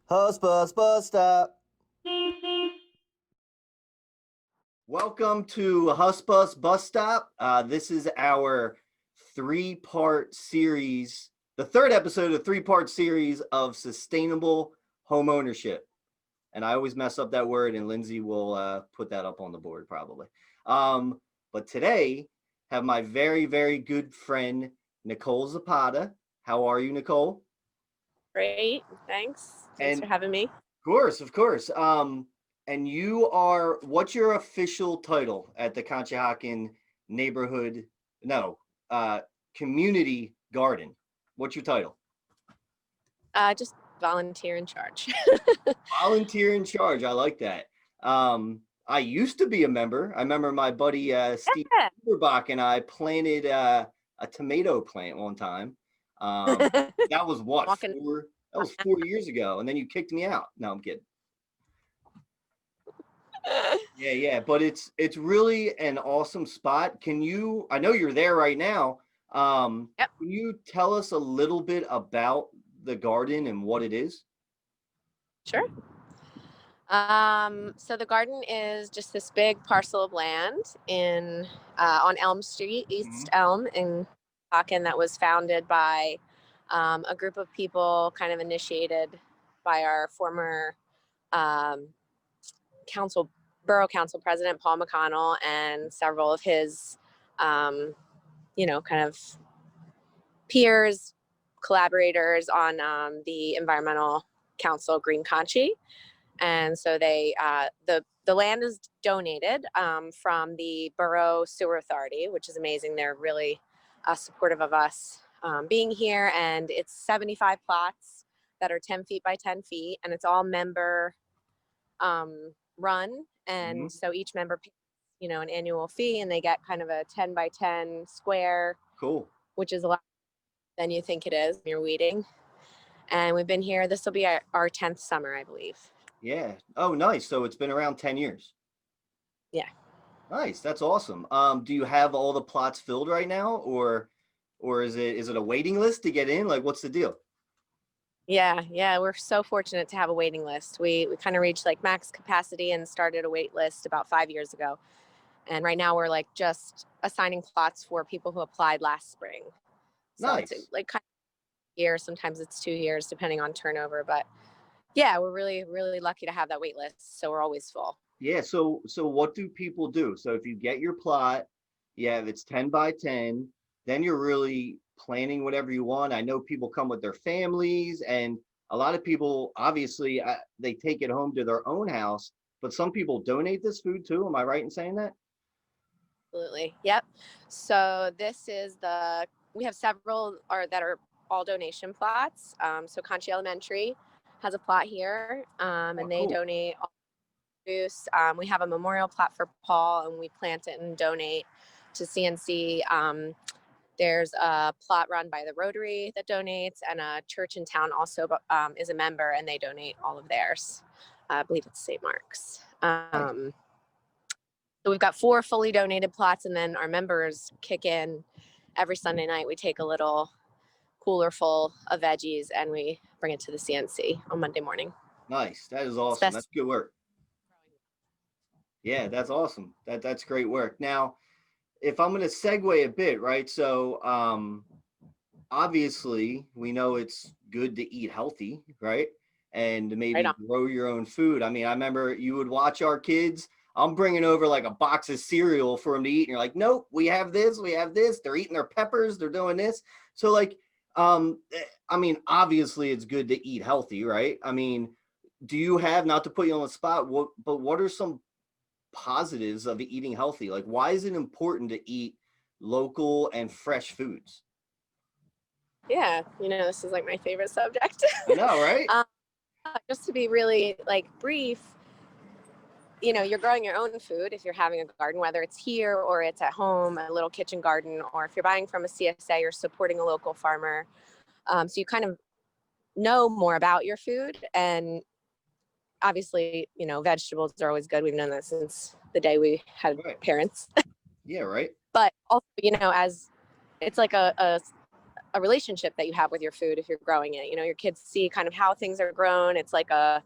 Hussbus bus stop. Welcome to Hussbus bus stop. This is our three-part series, the third episode of a three-part series of sustainable home ownership. And I always mess up that word, and Lindsay will put that up on the board probably. But today, have my very, very good friend Nicole Zapata. How are you, Nicole? Great, thanks. Thanks And for having me. of course. And you are, what's your official title at the Conshohocken neighborhood? No, community garden. What's your title? Just volunteer in charge. Volunteer in charge. I like that. I used to be a member. I remember my buddy Steve Yeah. Uberbach and I planted a tomato plant one time. That was what, Walking. that was 4 years ago, and then you kicked me out. No, I'm kidding. Yeah, but it's really an awesome spot. I know you're there right now. Yep. Can you tell us a little bit about the garden and what it is? Sure. So the garden is just this big parcel of land in on Elm Street, East Elm in Hocken, that was founded by a group of people, kind of initiated by our former um, borough council president Paul McConnell and several of his, kind of peers, collaborators on the environmental council Green Conchi. And so the land is donated from the Borough Sewer Authority, which is amazing. They're really supportive of us being here. And it's 75 plots that are 10 feet by 10 feet. And it's all member run. And so each member pays, an annual fee, and they get kind of a 10 by 10 square. Cool. Which is a lot than you think it is when you're weeding. And we've been here, this will be our 10th summer, I believe. Yeah. Oh, nice. So it's been around 10 years. Yeah. Nice. That's awesome. Do you have all the plots filled right now, or is it a waiting list to get in? Like, what's the deal? Yeah. We're so fortunate to have a waiting list. We kind of reached like max capacity and started a wait list about 5 years ago. And right now we're like just assigning plots for people who applied last spring. So Nice. It's like kind of a year, sometimes it's 2 years depending on turnover. But yeah, we're really, really lucky to have that wait list. So we're always full. Yeah. So what do people do? So if you get your plot, yeah, if it's 10 by 10, then you're really planning whatever you want. I know people come with their families, and a lot of people, obviously, they take it home to their own house, but some people donate this food too. Am I right in saying that? Absolutely. Yep. So we have several that are all donation plots. So Conchi Elementary has a plot here, and they cool. donate all produce. We have a memorial plot for Paul, and we plant it and donate to CNC. There's a plot run by the Rotary that donates, and a church in town also is a member, and they donate all of theirs. I believe it's St. Mark's. Nice. So we've got 4 fully donated plots, and then our members kick in every Sunday night. We take a little cooler full of veggies and we bring it to the CNC on Monday morning. Nice. That is awesome. That's good work. Yeah, that's awesome. That's great work. Now, if I'm going to segue a bit, right? So, obviously, we know it's good to eat healthy, right? And maybe grow your own food. I mean, I remember you would watch our kids. I'm bringing over like a box of cereal for them to eat, and you're like, nope, we have this. They're eating their peppers. They're doing this. So, like, I mean, obviously, it's good to eat healthy, right? I mean, do you have, not to put you on the spot, but what are some positives of eating healthy? Like, why is it important to eat local and fresh foods? Yeah, this is like my favorite subject. I know, right? Just to be really like brief, you're growing your own food if you're having a garden, whether it's here or it's at home, a little kitchen garden, or if you're buying from a CSA, you're supporting a local farmer. So you kind of know more about your food. And obviously, vegetables are always good. We've known that since the day we had parents. Yeah, right. But also, as it's like a a relationship that you have with your food if you're growing it. You know, your kids see kind of how things are grown. It's like a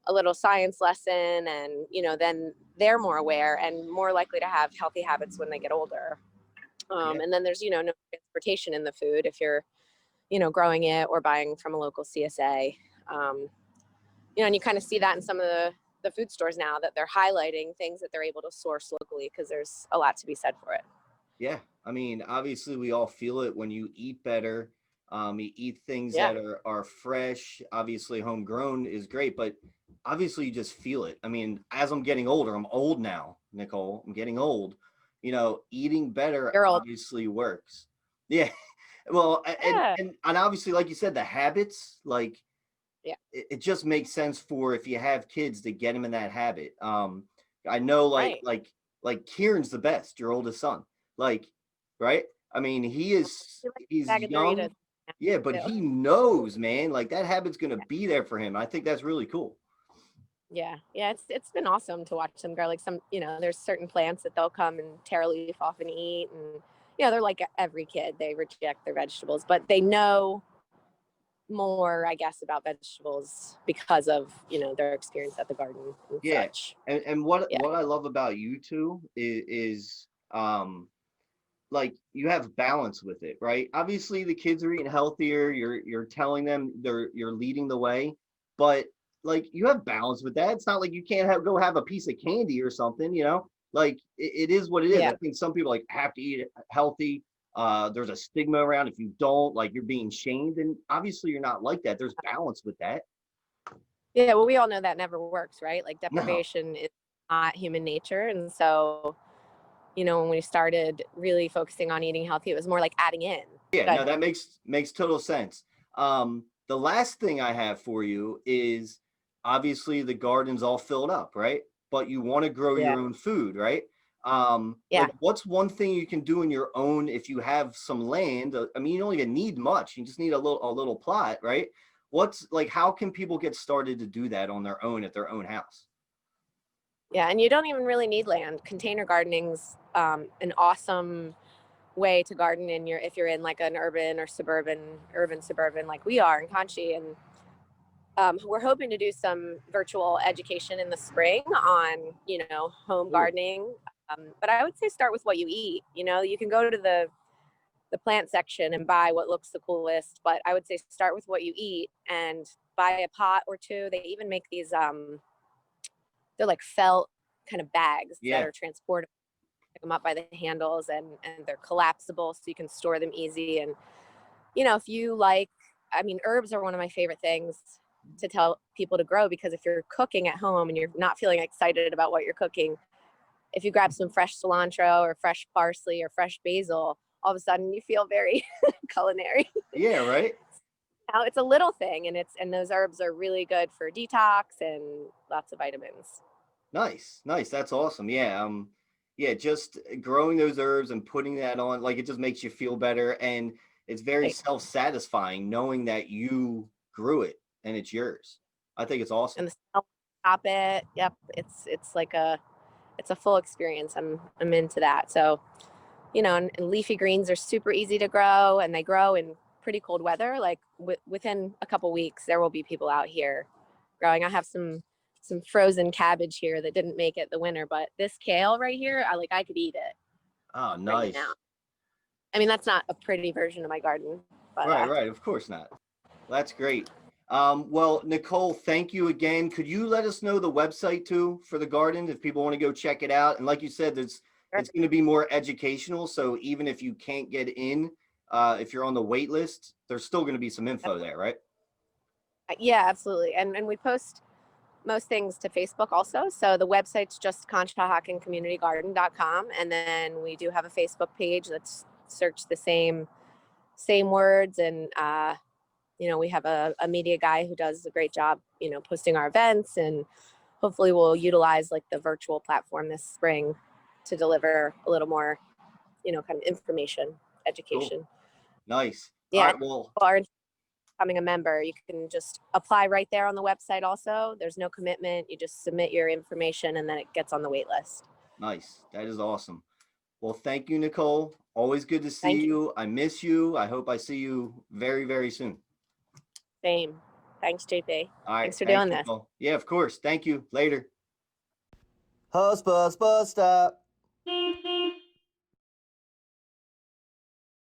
little science lesson, and, you know, then they're more aware and more likely to have healthy habits when they get older. And then there's, you know, no transportation in the food if you're, you know, growing it or buying from a local CSA. You know, and you kind of see that in some of the food stores now, that they're highlighting things that they're able to source locally, because there's a lot to be said for it. Yeah. I mean, obviously we all feel it when you eat better. You eat things Yeah. that are fresh. Obviously homegrown is great, but obviously you just feel it. I mean, as I'm getting older, I'm old now, Nicole. I'm getting old. You know, eating better You're old. obviously works. Yeah. Well, Yeah. and obviously, like you said, the habits, like, Yeah. it just makes sense for if you have kids to get them in that habit. I know, like, Right. Kieran's the best, your oldest son. Like, right? I mean, He likes a he's bag of Doritos. young, yeah, but Too. he knows, man, like that habit's gonna be there for him. I think that's really cool. Yeah. Yeah. It's been awesome to watch them grow. Like, some, you know, there's certain plants that they'll come and tear a leaf off and eat. And, you know, they're like every kid. They reject their vegetables, but they know more, I guess, about vegetables because of, you know, their experience at the garden and Yeah, such. and Yeah. what I love about you two is like you have balance with it, right? Obviously the kids are eating healthier, you're telling them, you're leading the way, but like you have balance with that. It's not like you can't go have a piece of candy or something, you know? Like it is what it is. Yeah. I think some people like have to eat healthy. There's a stigma around if you don't, like you're being shamed, and obviously you're not like that. There's balance with that. Yeah. Well, we all know that never works, right? Like, No. deprivation is not human nature. And so, you know, when we started really focusing on eating healthy, it was more like adding in. Yeah, Good. no, that makes total sense. The last thing I have for you is obviously the garden's all filled up, right? But you want to grow Yeah. your own food, right? Yeah. Like what's one thing you can do in your own if you have some land? I mean, you don't even need much. You just need a little plot, right? What's like how can people get started to do that on their own at their own house? Yeah. And you don't even really need land. Container gardening's an awesome way to garden in your, if you're in like an urban suburban like we are in Conchi. And we're hoping to do some virtual education in the spring on, you know, home Ooh, gardening. But I would say start with what you eat. You know, you can go to the plant section and buy what looks the coolest, but I would say start with what you eat and buy a pot or two. They even make these they're like felt kind of bags that yeah, are transportable. Pick them up by the handles, and they're collapsible, so you can store them easy. And, you know, if you like, I mean, herbs are one of my favorite things to tell people to grow, because if you're cooking at home and you're not feeling excited about what you're cooking, if you grab some fresh cilantro or fresh parsley or fresh basil, all of a sudden you feel very culinary. yeah, right. Now, it's a little thing, and those herbs are really good for detox and lots of vitamins. Nice. That's awesome. Yeah. Yeah, just growing those herbs and putting that on, like it just makes you feel better. And it's very Right. self-satisfying knowing that you grew it and it's yours. I think it's awesome. And the smell, top it. Yep. It's like it's a full experience. I'm into that. So, you know, and leafy greens are super easy to grow, and they grow in pretty cold weather. Like within a couple weeks, there will be people out here growing. I have some frozen cabbage here that didn't make it the winter, but this kale right here, I could eat it Oh, right now. nice. I mean, that's not a pretty version of my garden, but Right. Of course not. That's great. Well, Nicole, thank you again. Could you let us know the website too for the garden if people want to go check it out? And like you said, sure. it's going to be more educational. So even if you can't get in, if you're on the wait list, there's still going to be some info there, right? Yeah, absolutely. And we post most things to Facebook also. So the website's just Conshohockencommunitygarden.com. And then we do have a Facebook page that's search the same words. And you know, we have a media guy who does a great job, you know, posting our events, and hopefully we'll utilize like the virtual platform this spring to deliver a little more, you know, kind of information, Cool. education. Nice. All Yeah. right. Well, Are becoming a member, you can just apply right there on the website. Also, there's no commitment. You just submit your information and then it gets on the wait list. nice. That is awesome. Well, thank you, Nicole. Always good to see you. I miss you. I hope I see you very, very soon. Same. Thanks, JP. All right. Thanks for Thanks, doing this. Nicole. Yeah, of course. Thank you. Later. Hussbus bus stop.